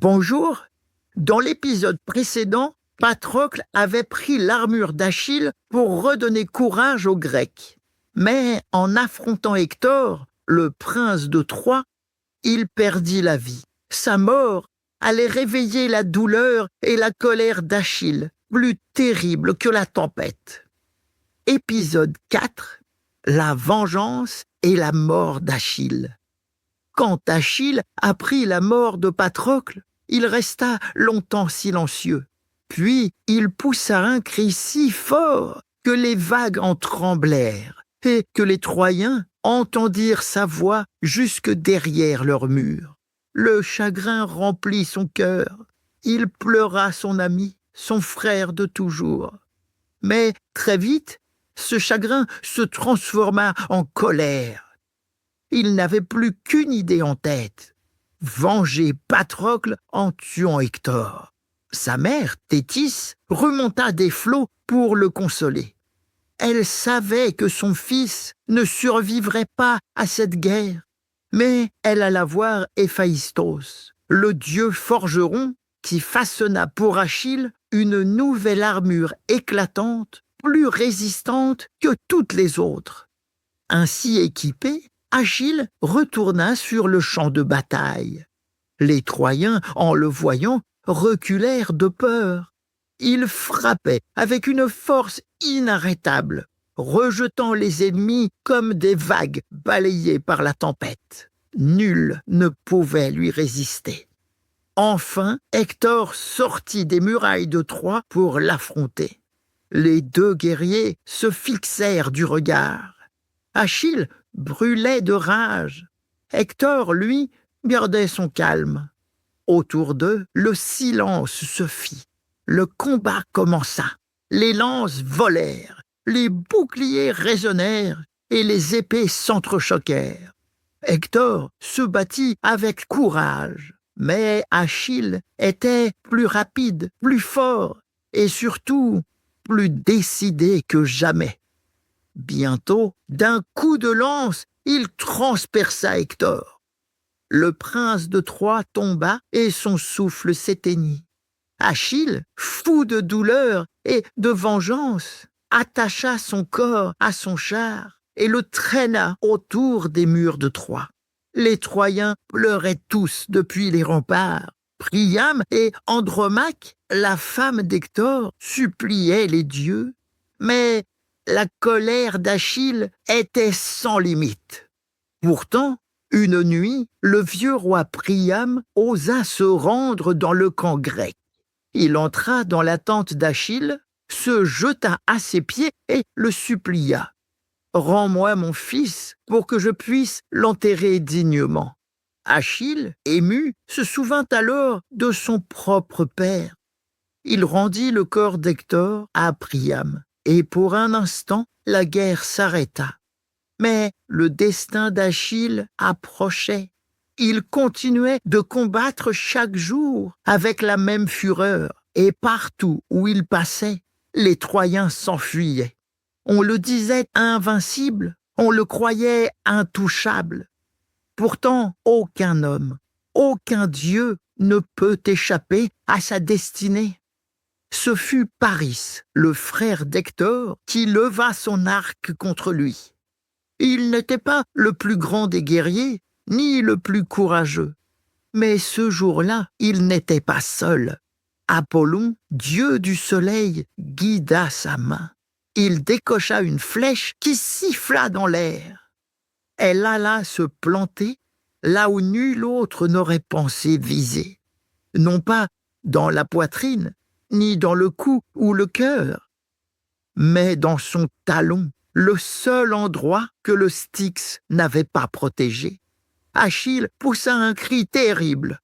Bonjour. Dans l'épisode précédent, Patrocle avait pris l'armure d'Achille pour redonner courage aux Grecs. Mais en affrontant Hector, le prince de Troie, il perdit la vie. Sa mort allait réveiller la douleur et la colère d'Achille, plus terrible que la tempête. Épisode 4. La vengeance et la mort d'Achille. Quand Achille apprit la mort de Patrocle, il resta longtemps silencieux. Puis il poussa un cri si fort que les vagues en tremblèrent et que les Troyens entendirent sa voix jusque derrière leurs murs. Le chagrin remplit son cœur. Il pleura son ami, son frère de toujours. Mais très vite, ce chagrin se transforma en colère. Il n'avait plus qu'une idée en tête: venger Patrocle en tuant Hector. Sa mère, Thétis, remonta des flots pour le consoler. Elle savait que son fils ne survivrait pas à cette guerre, mais elle alla voir Héphaïstos, le dieu forgeron qui façonna pour Achille une nouvelle armure éclatante, plus résistante que toutes les autres. Ainsi équipé, Achille retourna sur le champ de bataille. Les Troyens, en le voyant, reculèrent de peur. Ils frappaient avec une force inarrêtable, rejetant les ennemis comme des vagues balayées par la tempête. Nul ne pouvait lui résister. Enfin, Hector sortit des murailles de Troie pour l'affronter. Les deux guerriers se fixèrent du regard. Achille brûlait de rage. Hector, lui, gardait son calme. Autour d'eux, le silence se fit. Le combat commença. Les lances volèrent, les boucliers résonnèrent et les épées s'entrechoquèrent. Hector se battit avec courage, mais Achille était plus rapide, plus fort et surtout plus décidé que jamais. Bientôt, d'un coup de lance, il transperça Hector. Le prince de Troie tomba et son souffle s'éteignit. Achille, fou de douleur et de vengeance, attacha son corps à son char et le traîna autour des murs de Troie. Les Troyens pleuraient tous depuis les remparts. Priam et Andromaque, la femme d'Hector, suppliaient les dieux, mais la colère d'Achille était sans limite. Pourtant, une nuit, le vieux roi Priam osa se rendre dans le camp grec. Il entra dans la tente d'Achille, se jeta à ses pieds et le supplia. « Rends-moi mon fils pour que je puisse l'enterrer dignement. » Achille, ému, se souvint alors de son propre père. Il rendit le corps d'Hector à Priam, et pour un instant, la guerre s'arrêta. Mais le destin d'Achille approchait. Il continuait de combattre chaque jour avec la même fureur, et partout où il passait, les Troyens s'enfuyaient. On le disait invincible, on le croyait intouchable. Pourtant, aucun homme, aucun dieu ne peut échapper à sa destinée. Ce fut Paris, le frère d'Hector, qui leva son arc contre lui. Il n'était pas le plus grand des guerriers, ni le plus courageux. Mais ce jour-là, il n'était pas seul. Apollon, dieu du soleil, guida sa main. Il décocha une flèche qui siffla dans l'air. Elle alla se planter là où nul autre n'aurait pensé viser. Non pas dans la poitrine, ni dans le cou ou le cœur, mais dans son talon, le seul endroit que le Styx n'avait pas protégé. Achille poussa un cri terrible.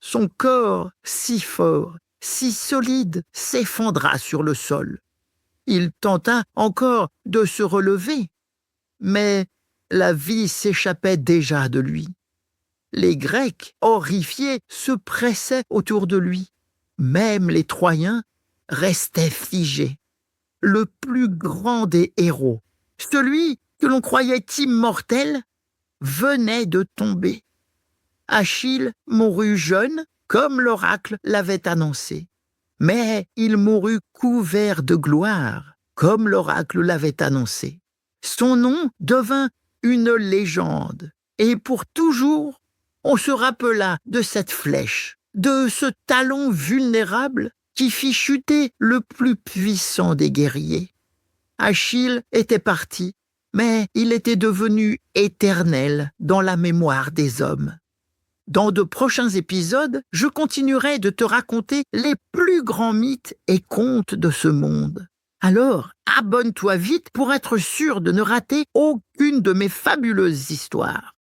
Son corps, si fort, si solide, s'effondra sur le sol. Il tenta encore de se relever, mais la vie s'échappait déjà de lui. Les Grecs, horrifiés, se pressaient autour de lui. Même les Troyens restaient figés. Le plus grand des héros, celui que l'on croyait immortel, venait de tomber. Achille mourut jeune, comme l'oracle l'avait annoncé. Mais il mourut couvert de gloire, comme l'oracle l'avait annoncé. Son nom devint une légende, et pour toujours, on se rappela de cette flèche, de ce talon vulnérable qui fit chuter le plus puissant des guerriers. Achille était parti, mais il était devenu éternel dans la mémoire des hommes. Dans de prochains épisodes, je continuerai de te raconter les plus grands mythes et contes de ce monde. Alors, abonne-toi vite pour être sûr de ne rater aucune de mes fabuleuses histoires.